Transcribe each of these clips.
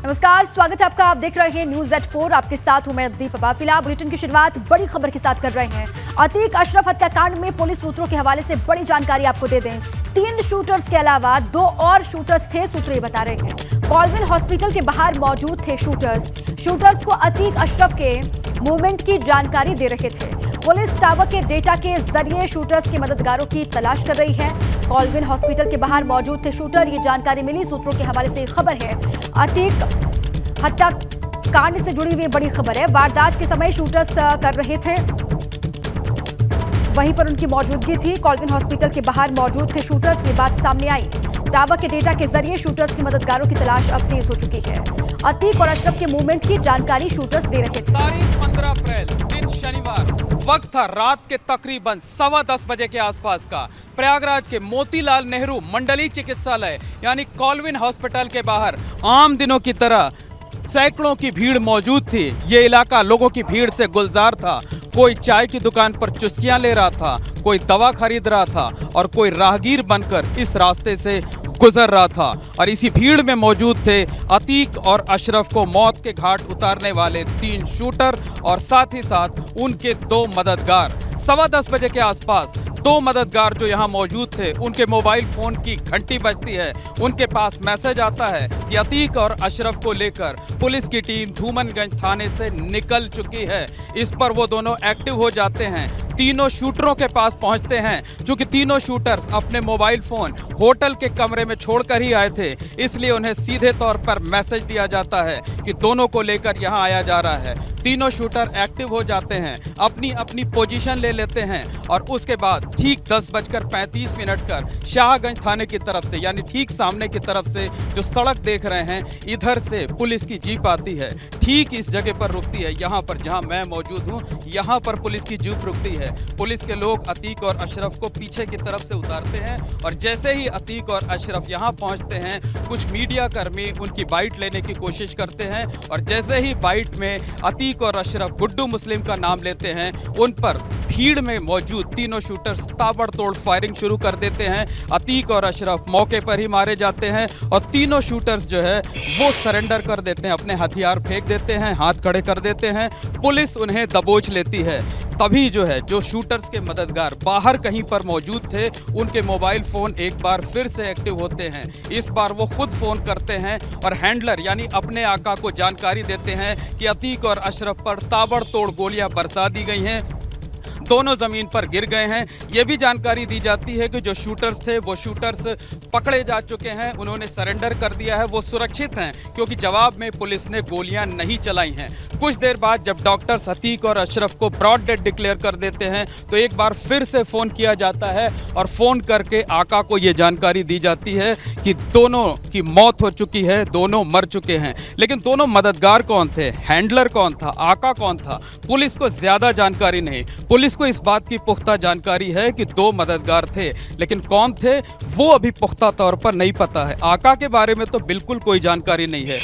नमस्कार, स्वागत है आपका। आप देख रहे हैं न्यूज एट 4। आपके साथ हूं मैं दीपा। फिलहाल बुलेटिन की शुरुआत बड़ी खबर के साथ कर रहे हैं। अतीक अशरफ हत्याकांड में पुलिस सूत्रों के हवाले से बड़ी जानकारी आपको दे दें। 3 शूटर्स के अलावा 2 और शूटर्स थे, सूत्र ये बता रहे हैं। कॉलविन हॉस्पिटल के बाहर मौजूद थे शूटर्स को अतीक अशरफ के मूवमेंट की जानकारी दे रहे थे। पुलिस टावर के डेटा के जरिए शूटर्स के मददगारों की तलाश कर रही है। कॉलविन हॉस्पिटल के बाहर मौजूद थे शूटर, ये जानकारी मिली सूत्रों के हवाले से खबर है। अतीक हत्याकांड से जुड़ी हुई बड़ी खबर है। वारदात के समय शूटर्स कर रहे थे, वहीं पर उनकी मौजूदगी थी। कॉलविन हॉस्पिटल के बाहर मौजूद थे शूटर्स, ये बात सामने आई। टावर के डेटा के जरिए शूटर्स के मददगारों की तलाश अब तेज हो चुकी है। अतीक और अशरफ के मूवमेंट की जानकारी शूटर्स दे रहे थे। तारीख 15 अप्रैल दिन शनिवार, वक्त था रात के तकरीबन 10:15 बजे के आसपास का। प्रयागराज के मोतीलाल नेहरू मंडलीय चिकित्सालय यानी कॉलविन हॉस्पिटल के बाहर आम दिनों की तरह सैकड़ों की भीड़ मौजूद थी। ये इलाका लोगों की भीड़ से गुलजार था। कोई चाय की दुकान पर चुस्कियां ले रहा था, कोई दवा खरीद रहा था और कोई राहगीर बनकर इस रास्ते से गुजर रहा था। और इसी भीड़ में मौजूद थे अतीक और अशरफ को मौत के घाट उतारने वाले 3 शूटर और साथ ही साथ उनके 2 मददगार। 10:15 बजे के आसपास 2 मददगार जो यहाँ मौजूद थे, उनके मोबाइल फोन की घंटी बजती है। उनके पास मैसेज आता है कि अतीक और अशरफ को लेकर पुलिस की टीम धूमनगंज थाने से निकल चुकी है। इस पर वो दोनों एक्टिव हो जाते हैं। तीनों शूटरों के पास पहुंचते हैं। चूंकि तीनों शूटर्स अपने मोबाइल फोन होटल के कमरे में छोड़कर ही आए थे, इसलिए उन्हें सीधे तौर पर मैसेज दिया जाता है कि दोनों को लेकर यहां आया जा रहा है। तीनों शूटर एक्टिव हो जाते हैं, अपनी अपनी पोजीशन ले लेते हैं और उसके बाद ठीक 10:35 कर शाहगंज थाने की तरफ से, यानी ठीक सामने की तरफ से जो सड़क देख रहे हैं, इधर से पुलिस की जीप आती है। ठीक इस जगह पर रुकती है, यहाँ पर जहाँ मैं मौजूद हूँ, यहाँ पर पुलिस की जीप रुकती है। पुलिस के लोग अतीक और अशरफ को पीछे की तरफ से उतारते हैं और जैसे ही अतीक और अशरफ यहाँ पहुँचते हैं, कुछ मीडिया कर्मी उनकी बाइट लेने की कोशिश करते हैं और जैसे ही बाइट में अतीक और अशरफ गुड्डू मुस्लिम का नाम लेते हैं, उन पर भीड़ में मौजूद तीनों शूटर्स ताबड़तोड़ फायरिंग शुरू कर देते हैं। अतीक और अशरफ मौके पर ही मारे जाते हैं और तीनों शूटर्स जो है वो सरेंडर कर देते हैं, अपने हथियार फेंक देते हैं, हाथ खड़े कर देते हैं। पुलिस उन्हें दबोच लेती है। तभी जो है जो शूटर्स के मददगार बाहर कहीं पर मौजूद थे, उनके मोबाइल फोन एक बार फिर से एक्टिव होते हैं। इस बार वो खुद फोन करते हैं और हैंडलर यानी अपने आका को जानकारी देते हैं कि अतीक और अशरफ पर ताबड़तोड़ गोलियां बरसा दी गई हैं, दोनों जमीन पर गिर गए हैं। यह भी जानकारी दी जाती है कि जो शूटर्स थे वो शूटर्स पकड़े जा चुके हैं, उन्होंने सरेंडर कर दिया है, वो सुरक्षित हैं क्योंकि जवाब में पुलिस ने गोलियां नहीं चलाई हैं। कुछ देर बाद जब डॉक्टर्स अतीक और अशरफ को ब्रॉड डेड डिक्लेयर कर देते हैं, तो एक बार फिर से फ़ोन किया जाता है और फ़ोन करके आका को ये जानकारी दी जाती है कि दोनों की मौत हो चुकी है, दोनों मर चुके हैं। लेकिन दोनों मददगार कौन थे, हैंडलर कौन था, आका कौन था, पुलिस को ज़्यादा जानकारी नहीं। पुलिस को इस बात की पुख्ता जानकारी है कि 2 मददगार थे, लेकिन कौन थे वो अभी पुख्ता तौर पर नहीं पता है। आका के बारे में तो बिल्कुल कोई जानकारी नहीं है।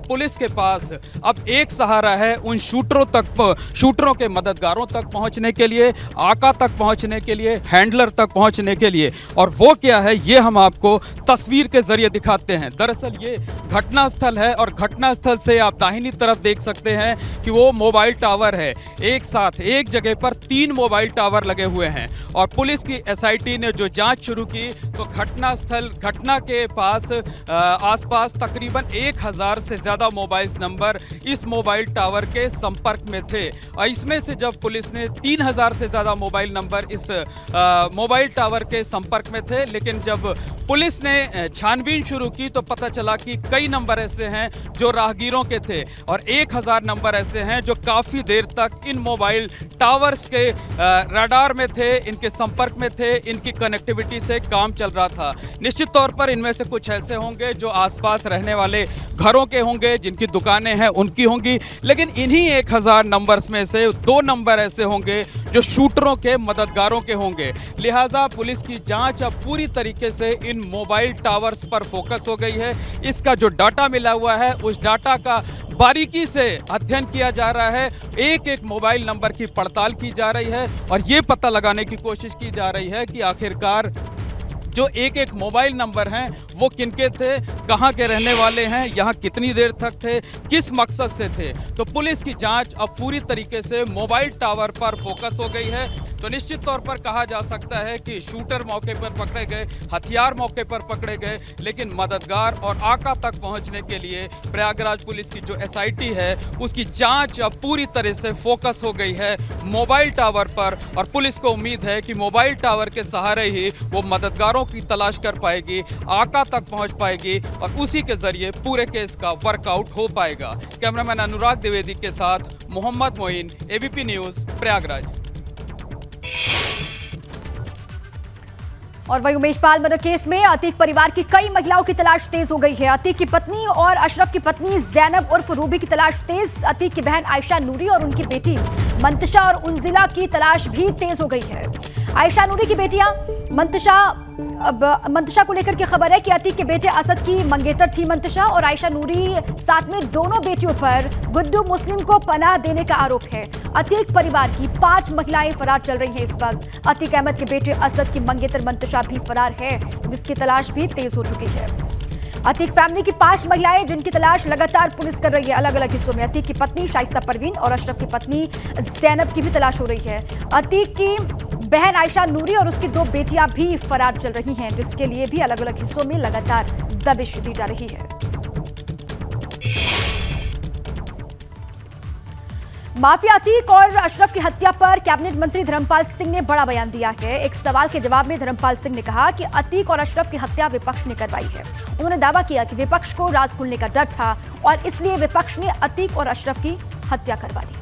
पुलिस के पास अब एक सहारा है उन शूटरों के मददगारों तक पहुंचने के लिए, आका तक पहुंचने के लिए, हैंडलर तक पहुंचने के लिए। और वो क्या है ये हम आपको तस्वीर के जरिए दिखाते हैं। दरअसल ये घटना स्थल है और घटना स्थल से आप दाहिनी तरफ देख सकते हैं कि वो मोबाइल टावर है। एक साथ एक जगह पर 3 मोबाइल टावर लगे हुए हैं और पुलिस की SIT ने जो जांच शुरू की तो घटना के पास आसपास तकरीबन 1000 से ज़्यादा मोबाइल नंबर इस मोबाइल टावर के संपर्क में थे। और इसमें से जब पुलिस ने 3000 से ज़्यादा मोबाइल नंबर इस मोबाइल टावर के संपर्क में थे, लेकिन जब पुलिस ने छानबीन शुरू की तो पता चला कि कई नंबर ऐसे हैं जो राहगीरों के थे और 1000 नंबर ऐसे हैं जो काफ़ी देर तक इन मोबाइल टावर्स के रडार में थे, इनके संपर्क में थे, इनकी कनेक्टिविटी से काम चल रहा था। निश्चित तौर पर इनमें से कुछ ऐसे होंगे जो आसपास रहने वाले घरों के होंगे, जिनकी दुकानें हैं उनकी होंगी, लेकिन इन्हीं 1000 नंबर्स में से 2 नंबर ऐसे होंगे जो शूटरों के मददगारों के होंगे। लिहाजा पुलिस की जांच अब पूरी तरीके से इन मोबाइल टावर्स पर फोकस हो गई है। इसका जो डाटा मिला हुआ है उस डाटा का बारीकी से अध्ययन किया जा रहा है, एक एक मोबाइल नंबर की पड़ताल की जा रही है और ये पता लगाने की कोशिश की जा रही है कि आखिरकार जो एक एक मोबाइल नंबर हैं वो किनके थे, कहां के रहने वाले हैं, यहां कितनी देर तक थे, किस मकसद से थे। तो पुलिस की जांच अब पूरी तरीके से मोबाइल टावर पर फोकस हो गई है। तो निश्चित तौर पर कहा जा सकता है कि शूटर मौके पर पकड़े गए, हथियार मौके पर पकड़े गए, लेकिन मददगार और आका तक पहुंचने के लिए प्रयागराज पुलिस की जो SIT है उसकी जांच अब पूरी तरह से फोकस हो गई है मोबाइल टावर पर। और पुलिस को उम्मीद है कि मोबाइल टावर के सहारे ही वो मददगारों की तलाश कर पाएगी, आका तक पहुंच पाएगी और उसी के जरिए पूरे केस का वर्कआउट हो पाएगा। कैमरामैन अनुराग द्विवेदी के साथ मोहम्मद मोइन, ABP न्यूज, प्रयागराज। और वही उमेश पाल मर्डर केस में अतीक परिवार की कई महिलाओं की तलाश तेज हो गई है। अतीक की पत्नी और अशरफ की पत्नी जैनब उर्फ रूबी की तलाश तेज। अतीक की बहन आयशा नूरी और उनकी बेटी मंतशा और उन्जिला की तलाश भी तेज हो गई है। आयशा नूरी की बेटियां मंतशा को लेकर की खबर है कि अतीक के बेटे असद की मंगेतर थी मंतशा, और आयशा नूरी साथ में दोनों बेटियों पर गुड्डू मुस्लिम को पनाह देने का आरोप है। अतीक परिवार की 5 महिलाएं फरार चल रही हैं इस वक्त। अतीक अहमद के बेटे असद की मंगेतर मंतशा भी फरार है, जिसकी तलाश भी तेज हो चुकी है। अतीक फैमिली की 5 महिलाएं जिनकी तलाश लगातार पुलिस कर रही है अलग अलग हिस्सों में। अतीक की पत्नी शाइस्ता परवीन और अशरफ की पत्नी जैनब की भी तलाश हो रही है। अतीक की बहन आयशा नूरी और उसकी 2 बेटियां भी फरार चल रही हैं, जिसके लिए भी अलग अलग हिस्सों में लगातार दबिश दी जा रही है। माफिया अतीक और अशरफ की हत्या पर कैबिनेट मंत्री धर्मपाल सिंह ने बड़ा बयान दिया है। एक सवाल के जवाब में धर्मपाल सिंह ने कहा कि अतीक और अशरफ की हत्या विपक्ष ने करवाई है। उन्होंने दावा किया कि विपक्ष को राज खुलने का डर था और इसलिए विपक्ष ने अतीक और अशरफ की हत्या करवा दी।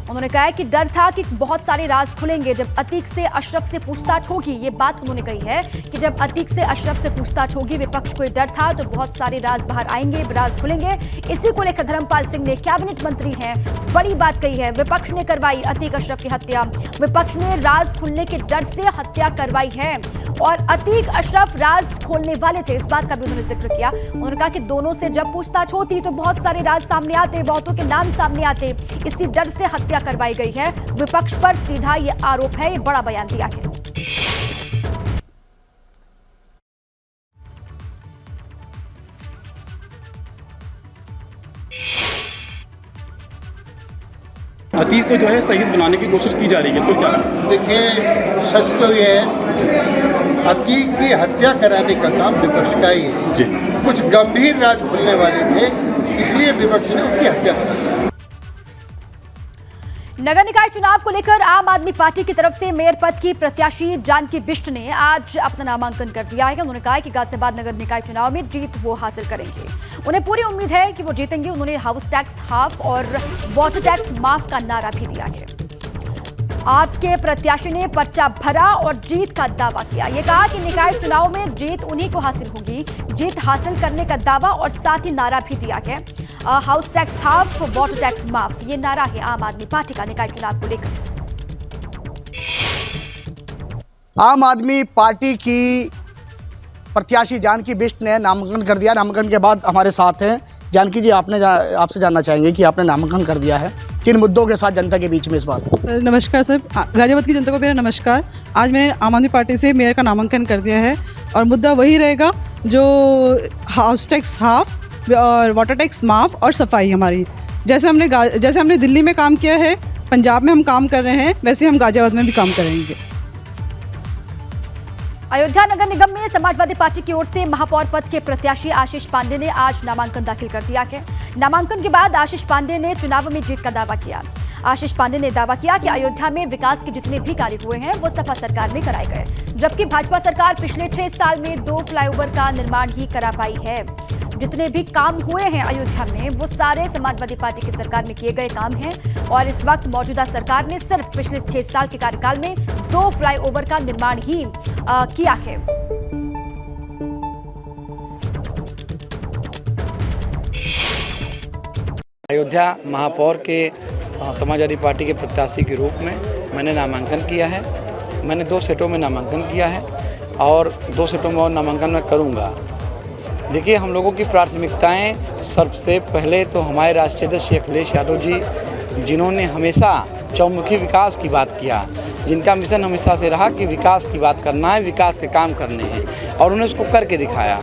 उन्होंने कहा कि डर था कि बहुत सारे राज खुलेंगे जब अतीक से अशरफ से पूछताछ होगी। ये बात उन्होंने कही है कि जब अतीक से अशरफ से पूछताछ होगी, विपक्ष को डर था तो बहुत सारे राज बाहर आएंगे, राज खुलेंगे। इसी को लेकर धर्मपाल सिंह ने, कैबिनेट मंत्री हैं, बड़ी बात कही है। विपक्ष ने करवाई अतीक अशरफ की हत्या, विपक्ष ने राज खुलने के डर से हत्या करवाई है और अतीक अशरफ राज खोलने वाले थे, इस बात का भी उन्होंने जिक्र किया। उन्होंने कहा कि दोनों से जब पूछताछ होती तो बहुत सारे राज सामने आते, बहुतों के नाम सामने आते, इसी डर से हत्या करवाई गई है। विपक्ष पर सीधा ये आरोप है, ये बड़ा बयान दिया गया। अतीक को जो है शहीद बनाने की कोशिश की जा रही है, इसको क्या? देखिए, सच तो ये है, अतीक की हत्या कराने का काम विपक्ष का ही है जी। कुछ गंभीर राज खुलने वाले थे, इसलिए विपक्ष ने उसकी हत्या करा। नगर निकाय चुनाव को लेकर आम आदमी पार्टी की तरफ से मेयर पद की प्रत्याशी जानकी बिष्ट ने आज अपना नामांकन कर दिया है। उन्होंने कहा कि गाजियाबाद नगर निकाय चुनाव में जीत वो हासिल करेंगे, उन्हें पूरी उम्मीद है कि वो जीतेंगे। उन्होंने हाउस टैक्स हाफ और वाटर टैक्स माफ का नारा भी दिया है। आपके प्रत्याशी ने पर्चा भरा और जीत का दावा किया। ये कहा कि निकाय चुनाव में जीत उन्हीं को हासिल होगी, जीत हासिल करने का दावा और साथ ही नारा भी दिया है। House tax half, water tax माफ, ये नारा है आम आदमी पार्टी का निकाय चुनाव को लेकर। आम आदमी पार्टी की प्रत्याशी जानकी बिष्ट ने नामांकन कर दिया। नामांकन के बाद हमारे साथ हैं जानकी जी। आपसे जानना चाहेंगे कि आपने नामांकन कर दिया है, किन मुद्दों के साथ जनता के बीच में इस बार? नमस्कार सर, गाजियाबाद की जनता को मेरा नमस्कार। आज मैंने आम आदमी पार्टी से मेयर का नामांकन कर दिया है और मुद्दा वही रहेगा जो हाउस टैक्स हाफ और वाटर टैक्स माफ़ और सफाई। हमारी जैसे हमने दिल्ली में काम किया है, पंजाब में हम काम कर रहे हैं, वैसे हम गाजियाबाद में भी काम करेंगे। अयोध्या नगर निगम में समाजवादी पार्टी की ओर से महापौर पद के प्रत्याशी आशीष पांडे ने आज नामांकन दाखिल कर दिया है। नामांकन के बाद आशीष पांडे ने चुनाव में जीत का दावा किया। आशीष पांडे ने दावा किया कि अयोध्या में विकास के जितने भी कार्य हुए हैं वो सपा सरकार में कराए गए, जबकि भाजपा सरकार पिछले 6 साल में 2 फ्लाईओवर का निर्माण ही करा पाई है। जितने भी काम हुए हैं अयोध्या में वो सारे समाजवादी पार्टी की सरकार में किए गए काम हैं और इस वक्त मौजूदा सरकार ने सिर्फ पिछले 6 साल के कार्यकाल में 2 फ्लाईओवर का निर्माण ही किया है। अयोध्या महापौर के समाजवादी पार्टी के प्रत्याशी के रूप में मैंने नामांकन किया है। मैंने 2 सेटों में नामांकन किया है और 2 सेटों में और नामांकन मैं करूंगा। देखिए, हम लोगों की प्राथमिकताएं सबसे पहले तो हमारे राष्ट्रीय अध्यक्ष श्री अखिलेश यादव जी, जिन्होंने हमेशा चौमुखी विकास की बात किया, जिनका मिशन हमेशा से रहा कि विकास की बात करना है, विकास के काम करने हैं, और उन्होंने उसको करके दिखाया।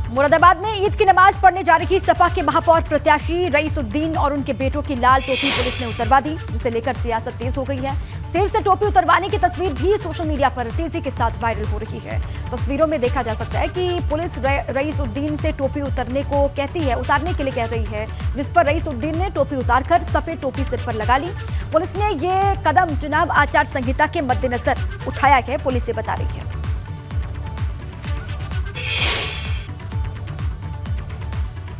मुरादाबाद में ईद की नमाज पढ़ने जा रही सपा के महापौर प्रत्याशी रईसुद्दीन और उनके बेटों की लाल टोपी पुलिस ने उतरवा दी, जिसे लेकर सियासत तेज हो गई है। सिर से टोपी उतरवाने की तस्वीर भी सोशल मीडिया पर तेजी के साथ वायरल हो रही है। तस्वीरों में देखा जा सकता है कि पुलिस रईसुद्दीन से टोपी उतारने के लिए कह रही है, जिस पर रईसुद्दीन ने टोपी उतारकर सफेद टोपी सिर पर लगा ली। पुलिस ने ये कदम चुनाव आचार संहिता के मद्देनजर उठाया है, पुलिस ये बता रही है।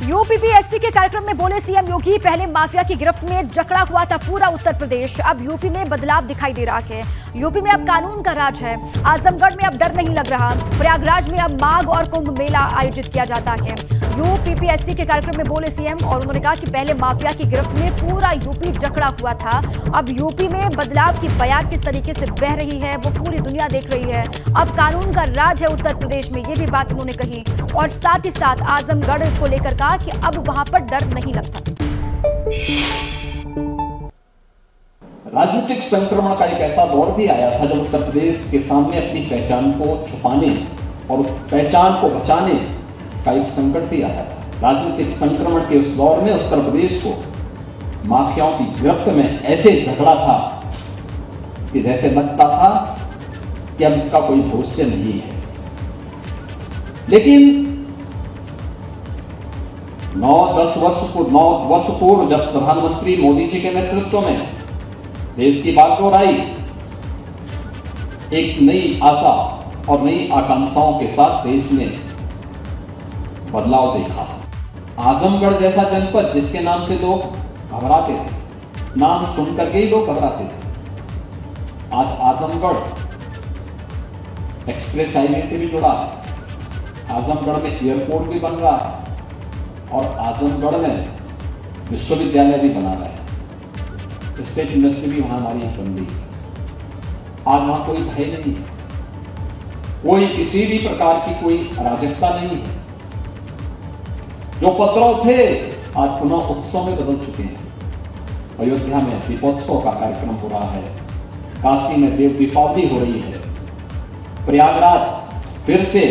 यूपीपीएससी के कार्यक्रम में बोले सीएम योगी, पहले माफिया की गिरफ्त में जकड़ा हुआ था पूरा उत्तर प्रदेश, अब यूपी में बदलाव दिखाई दे रहा है। यूपी में अब कानून का राज है। आजमगढ़ में अब डर नहीं लग रहा। प्रयागराज में अब माघ और कुंभ मेला आयोजित किया जाता है। यूपीपीएससी के कार्यक्रम में बोले सीएम और उन्होंने कहा कि पहले माफिया की गिरफ्त में पूरा यूपी जकड़ा हुआ था, अब यूपी में बदलाव की बयार किस तरीके से बह रही है वो पूरी दुनिया देख रही है। अब कानून का राज है उत्तर प्रदेश में, ये भी बात उन्होंने कही और साथ ही साथ आजमगढ़ को लेकर कहा कि अब वहां पर डर नहीं लगता। राजनीतिक संक्रमण का एक ऐसा दौर भी आया था जब उत्तर प्रदेश के सामने अपनी पहचान को छुपाने और उस पहचान को बचाने का एक संकट भी आया था। राजनीतिक संक्रमण के उस दौर में उत्तर प्रदेश को माफियाओं की गिरफ्त में ऐसे झगड़ा था कि जैसे लगता था कि अब इसका कोई भविष्य नहीं है। लेकिन 9-10 वर्ष पूर्व जब प्रधानमंत्री मोदी जी के नेतृत्व में देश की बागडोर आई, एक नई आशा और नई आकांक्षाओं के साथ देश ने बदलाव देखा। आजमगढ़ जैसा जनपद जिसके नाम से लोग घबराते थे, नाम सुनकर के ही लोग घबराते थे, आज आजमगढ़ एक्सप्रेस हाईवे से भी जुड़ा है, आजमगढ़ में एयरपोर्ट भी बन रहा है और आजमगढ़ में विश्वविद्यालय भी बना रहा है, स्टेट यूनिवर्सिटी भी वहां हमारी बन रही है। आज वहां कोई भय नहीं है, कोई किसी भी प्रकार की कोई अराजकता नहीं है। जो उपद्रव थे आज पुनः उत्सव में बदल चुके हैं। अयोध्या में दीपोत्सव का कार्यक्रम हो रहा है, काशी में देव दीपावली हो रही है, प्रयागराज फिर से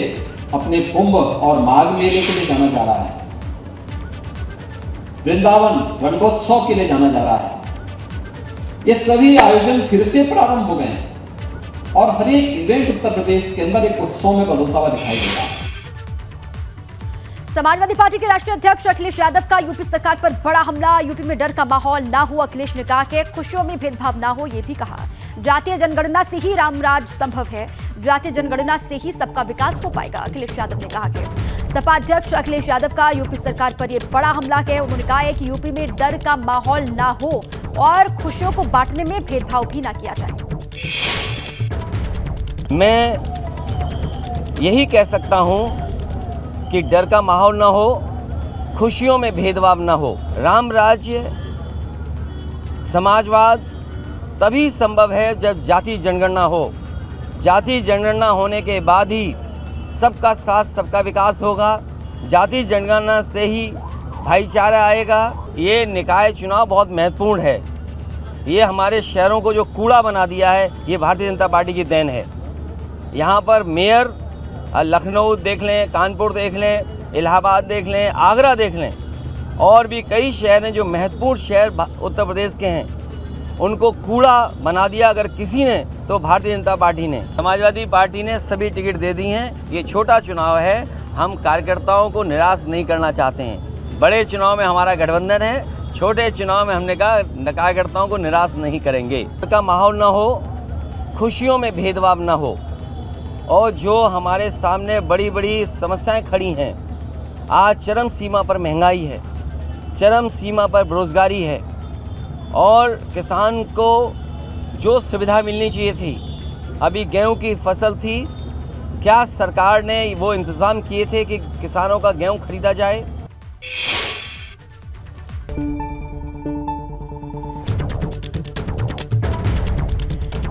अपने कुंभ और माघ मेले के लिए जाना जा रहा है, वृंदावन रंगोत्सव के लिए जाना जा रहा है। ये सभी आयोजन फिर से प्रारंभ हो गए हैं और हर एक इवेंट उत्तर प्रदेश के अंदर एक उत्सव में बदलता हुआ दिखाई दे रहा है। समाजवादी पार्टी के राष्ट्रीय अध्यक्ष अखिलेश यादव का यूपी सरकार पर बड़ा हमला। यूपी में डर का माहौल ना हो, अखिलेश ने कहा कि खुशियों में भेदभाव ना हो, ये भी कहा। जातीय जनगणना से ही रामराज संभव है, जातीय जनगणना से ही सबका विकास हो पाएगा, अखिलेश यादव ने कहा कि सपा अध्यक्ष अखिलेश यादव का यूपी सरकार पर यह बड़ा हमला है। उन्होंने कहा है कि यूपी में डर का माहौल ना हो और खुशियों को बांटने में भेदभाव भी ना किया जाए। मैं यही कह सकता हूं कि डर का माहौल ना हो, खुशियों में भेदभाव ना हो। राम राज्य, समाजवाद तभी संभव है जब जातीय जनगणना हो। जातीय जनगणना होने के बाद ही सबका साथ सबका विकास होगा। जातीय जनगणना से ही भाईचारा आएगा। ये निकाय चुनाव बहुत महत्वपूर्ण है। ये हमारे शहरों को जो कूड़ा बना दिया है, ये भारतीय जनता पार्टी की देन है। यहाँ पर मेयर लखनऊ देख लें, कानपुर देख लें, इलाहाबाद देख लें, आगरा देख लें, और भी कई शहर हैं जो महत्वपूर्ण शहर उत्तर प्रदेश के हैं, उनको कूड़ा बना दिया अगर किसी ने तो भारतीय जनता पार्टी ने। समाजवादी पार्टी ने सभी टिकट दे दी हैं। ये छोटा चुनाव है, हम कार्यकर्ताओं को निराश नहीं करना चाहते हैं। बड़े चुनाव में हमारा गठबंधन है, छोटे चुनाव में हमने कहा कार्यकर्ताओं को निराश नहीं करेंगे। का माहौल ना हो, खुशियों में भेदभाव ना हो, और जो हमारे सामने बड़ी बड़ी समस्याएं खड़ी हैं, आज चरम सीमा पर महंगाई है, चरम सीमा पर बेरोजगारी है, और किसान को जो सुविधा मिलनी चाहिए थी, अभी गेहूं की फसल थी, क्या सरकार ने वो इंतज़ाम किए थे कि किसानों का गेहूं खरीदा जाए?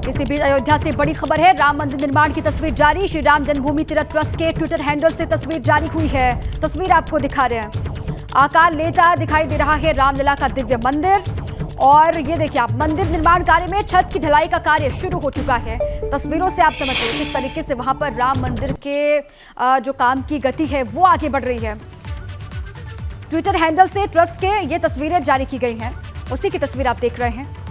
इसी बीच अयोध्या से बड़ी खबर है। राम मंदिर निर्माण की तस्वीर जारी। श्री राम जन्मभूमि तीर्थ ट्रस्ट के ट्विटर हैंडल से तस्वीर जारी हुई है। तस्वीर आपको दिखा रहे हैं। आकार लेता दिखाई दे रहा है रामलला का दिव्य मंदिर। और ये देखिए आप, मंदिर निर्माण कार्य में छत की ढलाई का कार्य शुरू हो चुका है। तस्वीरों से आप समझिए किस तरीके से वहां पर राम मंदिर के जो काम की गति है वो आगे बढ़ रही है। ट्विटर हैंडल से ट्रस्ट के ये तस्वीरें जारी की गई हैं, उसी की तस्वीर आप देख रहे हैं।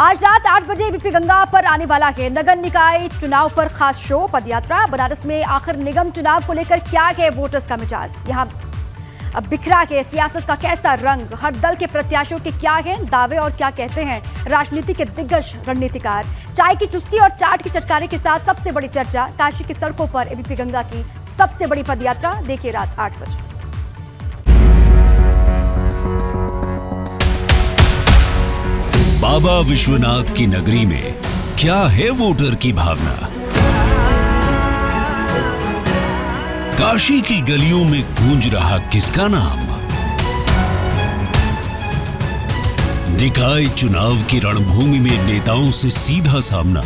आज रात 8 बजे एबीपी गंगा पर आने वाला है नगर निकाय चुनाव पर खास शो पदयात्रा। बनारस में आखिर निगम चुनाव को लेकर क्या है वोटर्स का मिजाज, यहाँ अब बिखरा है सियासत का कैसा रंग, हर दल के प्रत्याशियों के क्या है दावे और क्या कहते हैं राजनीति के दिग्गज रणनीतिकार। चाय की चुस्की और चाट की चटकारे के साथ सबसे बड़ी चर्चा काशी की सड़कों पर एबीपी गंगा की सबसे बड़ी पदयात्रा। देखिए रात 8 बजे। बाबा विश्वनाथ की नगरी में क्या है वोटर की भावना, काशी की गलियों में गूंज रहा किसका नाम, निकाय चुनाव की रणभूमि में नेताओं से सीधा सामना,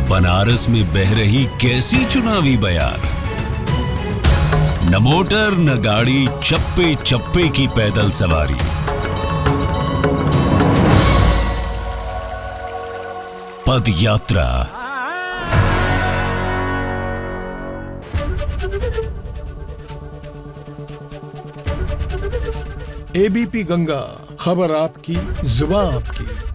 बनारस में बह रही कैसी चुनावी बयार, न मोटर न गाड़ी, चप्पे चप्पे की पैदल सवारी। पद यात्रा एबीपी गंगा, खबर आपकी, जुबान आपकी।